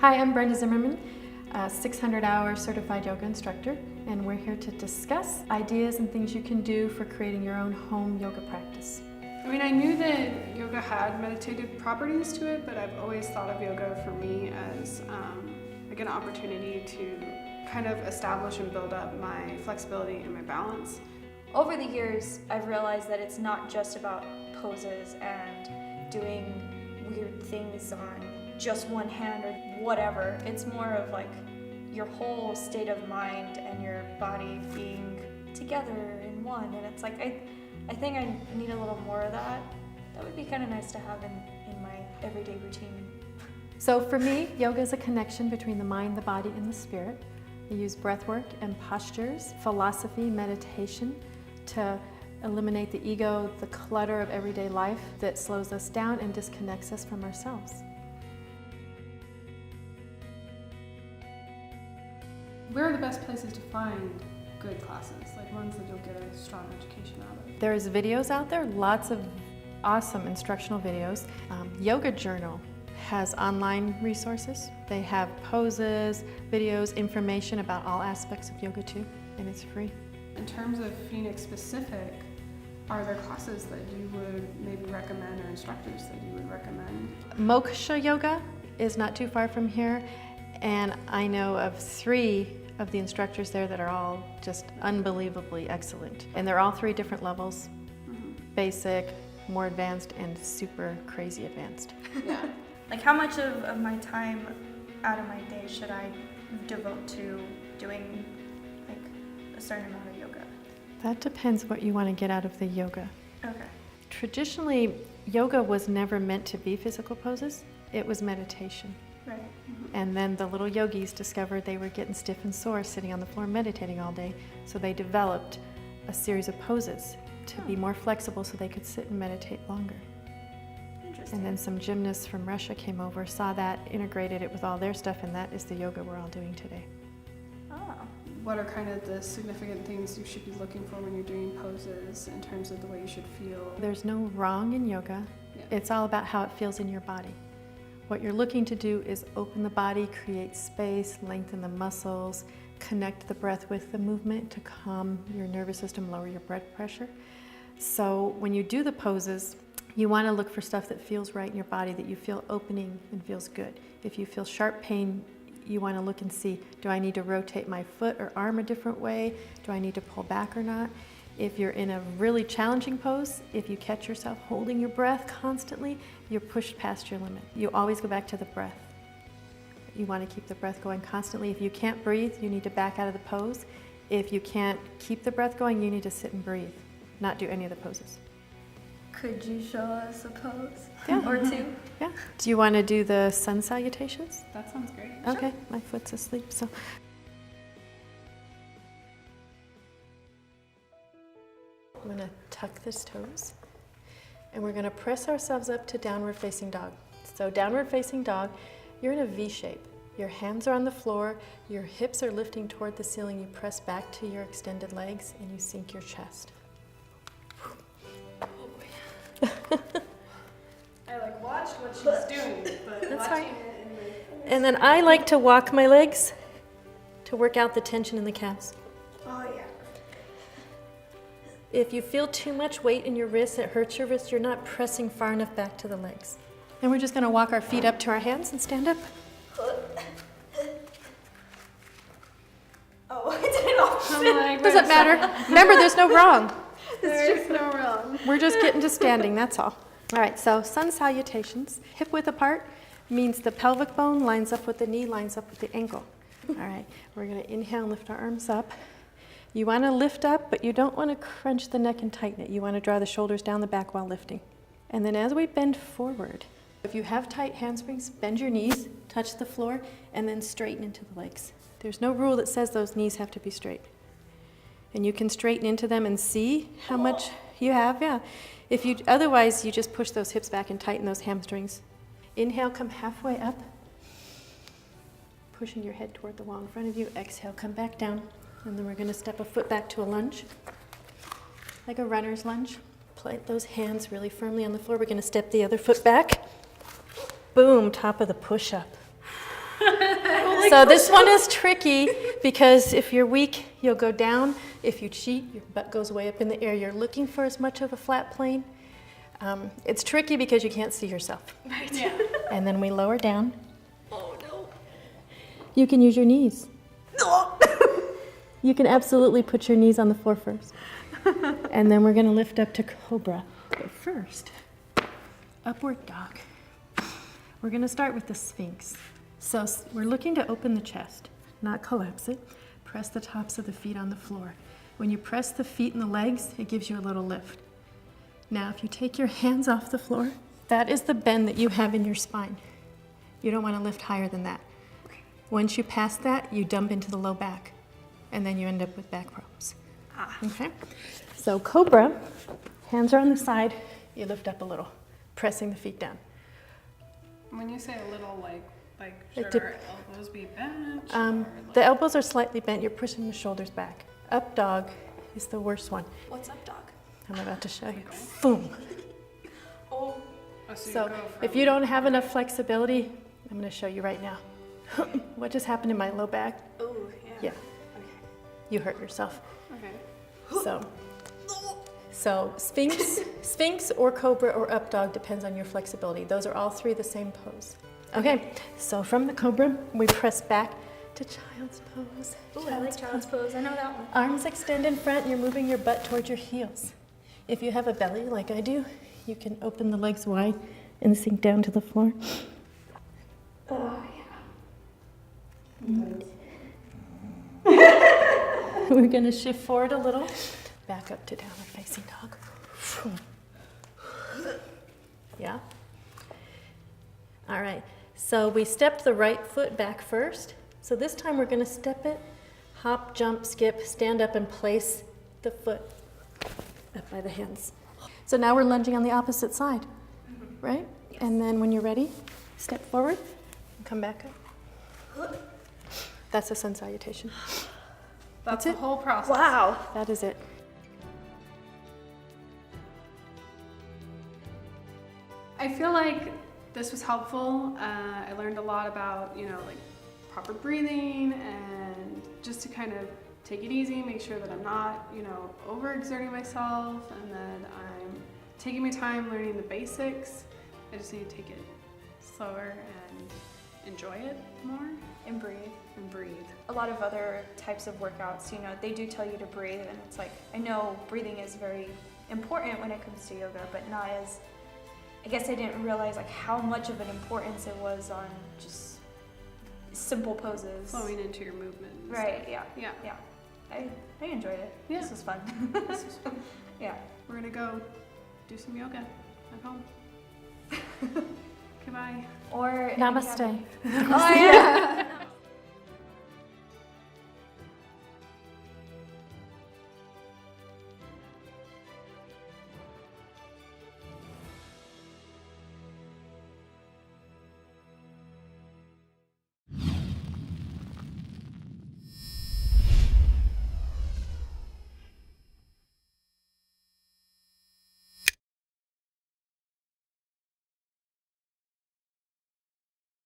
Hi, I'm Brenda Zimmerman, a 600-hour certified yoga instructor, and we're here to discuss ideas and things you can do for creating your own home yoga practice. I mean, I knew that yoga had meditative properties to it, but I've always thought of yoga for me as like an opportunity to kind of establish and build up my flexibility and my balance. Over the years, I've realized that it's not just about poses and doing weird things on just one hand or whatever. It's more of like your whole state of mind and your body being together in one. And it's like, I think I need a little more of that. That would be kind of nice to have in my everyday routine. So for me, yoga is a connection between the mind, the body, and the spirit. I use breath work and postures, philosophy, meditation to eliminate the ego, the clutter of everyday life that slows us down and disconnects us from ourselves. Where are the best places to find good classes, like ones that you'll get a strong education out of? There's videos out there, lots of awesome instructional videos. Yoga Journal has online resources. They have poses, videos, information about all aspects of yoga too, and it's free. In terms of Phoenix specific, are there classes that you would maybe recommend or instructors that you would recommend? Moksha Yoga is not too far from here, and I know of 3 of the instructors there that are all just unbelievably excellent. And they're all 3 different levels, basic, more advanced, and super crazy advanced. Yeah. Like how much of my time out of my day should I devote to doing like a certain amount of yoga? That depends what you want to get out of the yoga. Okay. Traditionally, yoga was never meant to be physical poses, it was meditation. Right. And then the little yogis discovered they were getting stiff and sore sitting on the floor meditating all day, so they developed a series of poses to be more flexible so they could sit and meditate longer. Interesting. And then some gymnasts from Russia came over, saw that, integrated it with all their stuff, and that is the yoga we're all doing today. Oh. What are kind of the significant things you should be looking for when you're doing poses in terms of the way you should feel? There's no wrong in yoga. Yeah. It's all about how it feels in your body. What you're looking to do is open the body, create space, lengthen the muscles, connect the breath with the movement to calm your nervous system, lower your blood pressure. So when you do the poses, you want to look for stuff that feels right in your body, that you feel opening and feels good. If you feel sharp pain, you want to look and see, do I need to rotate my foot or arm a different way? Do I need to pull back or not? If you're in a really challenging pose, if you catch yourself holding your breath constantly, you're pushed past your limit. You always go back to the breath. You want to keep the breath going constantly. If you can't breathe, you need to back out of the pose. If you can't keep the breath going, you need to sit and breathe, not do any of the poses. Could you show us a pose? Yeah. Or 2? Yeah. Do you want to do the sun salutations? That sounds great. Okay, my foot's asleep, so. I'm going to tuck the toes, and we're going to press ourselves up to downward facing dog. So downward facing dog, you're in a V shape. Your hands are on the floor, your hips are lifting toward the ceiling, you press back to your extended legs, and you sink your chest. I like watched what she was doing, but That's watching fine. it in And then I like to walk my legs to work out the tension in the calves. Oh yeah. If you feel too much weight in your wrists, it hurts your wrist, you're not pressing far enough back to the legs. And we're just going to walk our feet up to our hands and stand up. Oh, I did it all. Doesn't matter. Remember, there's no wrong. There's no wrong. We're just getting to standing, that's all. All right, so sun salutations. Hip width apart means the pelvic bone lines up with the knee, lines up with the ankle. All right, we're going to inhale and lift our arms up. You want to lift up, but you don't want to crunch the neck and tighten it. You want to draw the shoulders down the back while lifting. And then as we bend forward, if you have tight handsprings, bend your knees, touch the floor, and then straighten into the legs. There's no rule that says those knees have to be straight. And you can straighten into them and see how much you have, yeah. Otherwise, you just push those hips back and tighten those hamstrings. Inhale, come halfway up, pushing your head toward the wall in front of you. Exhale, come back down. And then we're going to step a foot back to a lunge, like a runner's lunge. Plant those hands really firmly on the floor. We're going to step the other foot back. Boom, top of the push-up. So this one is tricky because if you're weak, you'll go down. If you cheat, your butt goes way up in the air. You're looking for as much of a flat plane. It's tricky because you can't see yourself. Right. Yeah. And then we lower down. Oh no. You can use your knees. You can absolutely put your knees on the floor first. And then we're going to lift up to cobra. But first, upward dog. We're going to start with the Sphinx. So we're looking to open the chest, not collapse it. Press the tops of the feet on the floor. When you press the feet and the legs, it gives you a little lift. Now, if you take your hands off the floor, that is the bend that you have in your spine. You don't want to lift higher than that. Once you pass that, you dump into the low back, and then you end up with back problems. Okay? So cobra, hands are on the side, you lift up a little, pressing the feet down. When you say a little, like should dep- our elbows be bent? The elbows are slightly bent, you're pushing the shoulders back. Up dog is the worst one. What's up, dog? I'm about to show you. Okay. Boom. Oh. Oh, so So go if from- you don't have enough flexibility, I'm going to show you right now. What just happened in my low back? Oh, yeah. Yeah, you hurt yourself. Okay. So Sphinx or cobra or up dog depends on your flexibility. Those are all three the same pose. Okay, so from the cobra, we press back to child's pose. Ooh, I like child's pose. I know that one. Arms extend in front, and you're moving your butt towards your heels. If you have a belly like I do, you can open the legs wide and sink down to the floor. Oh, We're going to shift forward a little, back up to downward facing dog. Yeah? All right, so we stepped the right foot back first. So this time we're going to step it, hop, jump, skip, stand up and place the foot up by the hands. So now we're lunging on the opposite side, right? Yes. And then when you're ready, step forward and come back up. That's a sun salutation. That's it. the whole process. wow. That is it. I feel like this was helpful. I learned a lot about, like proper breathing and just to kind of take it easy, make sure that I'm not, overexerting myself and that I'm taking my time learning the basics. I just need to take it slower and enjoy it more And breathe. and breathe. A lot of other types of workouts, they do tell you to breathe, and it's like, I know breathing is very important when it comes to yoga, but not as, I guess I didn't realize like how much of an importance it was on just simple poses. Flowing into your movement. and Right, stuff. yeah. Yeah. I enjoyed it. Yeah. This was fun. This was fun. Yeah. We're gonna go do some yoga at home. Okay, bye. Or Namaste. Oh yeah.